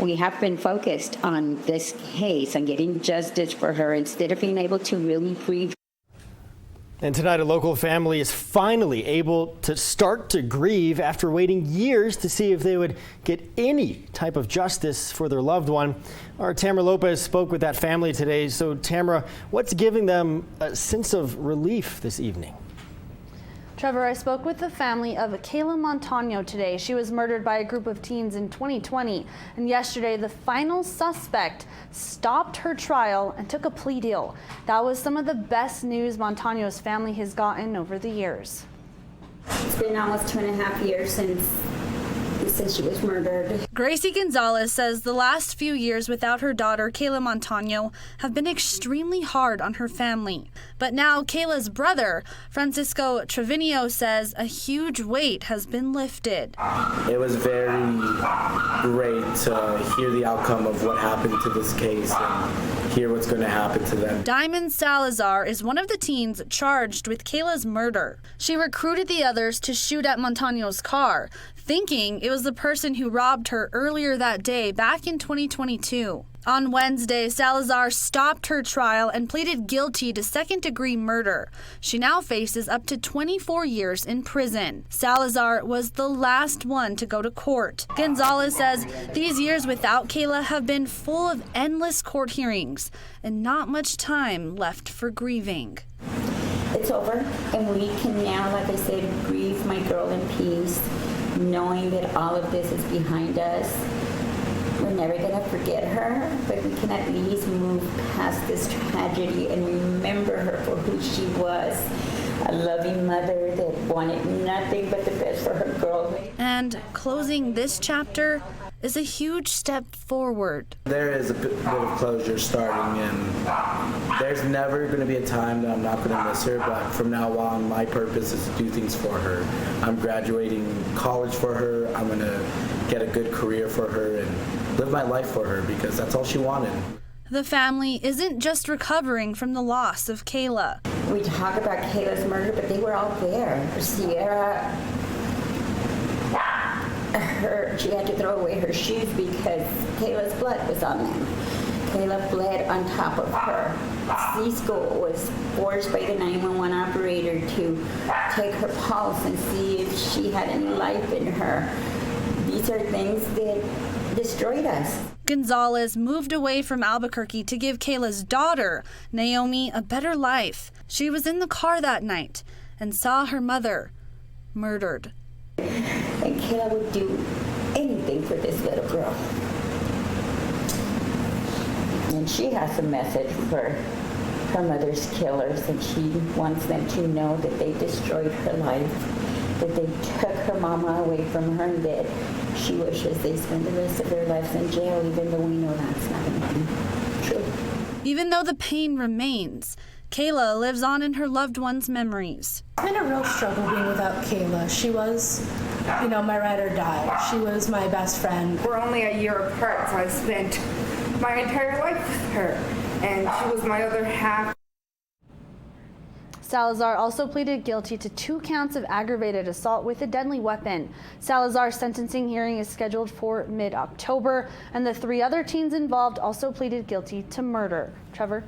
We have been focused on this case and getting justice for her instead of being able to really grieve. And tonight, a local family is finally able to start to grieve after waiting years to see if they would get any type of justice for their loved one. Our Tamara Lopez spoke with that family today. So, Tamara, what's giving them a sense of relief this evening? Trevor, I spoke with the family of Kayla Montano today. She was murdered by a group of teens in 2020. And yesterday, the final suspect stopped her trial and took a plea deal. That was some of the best news Montano's family has gotten over the years. It's been almost 2.5 years since she was murdered. Gracie Gonzalez says the last few years without her daughter, Kayla Montano, have been extremely hard on her family. But now Kayla's brother, Francisco Trevino, says a huge weight has been lifted. It was very great to hear the outcome of what happened to this case and hear what's going to happen to them. Diamond Salazar is one of the teens charged with Kayla's murder. She recruited the others to shoot at Montano's car, thinking it was the person who robbed her earlier that day back in 2022. On Wednesday, Salazar stopped her trial and pleaded guilty to second-degree murder. She now faces up to 24 years in prison. Salazar was the last one to go to court. Gonzalez says these years without Kayla have been full of endless court hearings and not much time left for grieving. It's over, and we can now, like I said, grieve my girl in peace, knowing that all of this is behind us. We're never going to forget her, but we can at least move past this tragedy and remember her for who she was, a loving mother that wanted nothing but the best for her girl. And closing this chapter is a huge step forward. There is a bit of closure starting, and there's never going to be a time that I'm not going to miss her, but from now on, my purpose is to do things for her. I'm graduating college for her. I'm going to get a good career for her and live my life for her because that's all she wanted. The family isn't just recovering from the loss of Kayla. We talk about Kayla's murder, but they were all there. Sierra, she had to throw away her shoes because Kayla's blood was on them. Kayla bled on top of her. Cisco was forced by the 911 operator to take her pulse and see if she had any life in her. These are things that destroyed us. Gonzalez moved away from Albuquerque to give Kayla's daughter, Naomi, a better life. She was in the car that night and saw her mother murdered. And Kayla would do anything for this little girl. And she has a message for her mother's killers, and she wants them to know that they destroyed her life, that they took her mama away from her, and that she wishes they spend the rest of their lives in jail, even though we know that's not going to be true. Even though the pain remains, Kayla lives on in her loved one's memories. It's been a real struggle being without Kayla. She was, my ride or die. She was my best friend. We're only a year apart, so I spent my entire life with her, and she was my other half. Salazar also pleaded guilty to 2 counts of aggravated assault with a deadly weapon. Salazar's sentencing hearing is scheduled for mid-October, and the 3 other teens involved also pleaded guilty to murder. Trevor?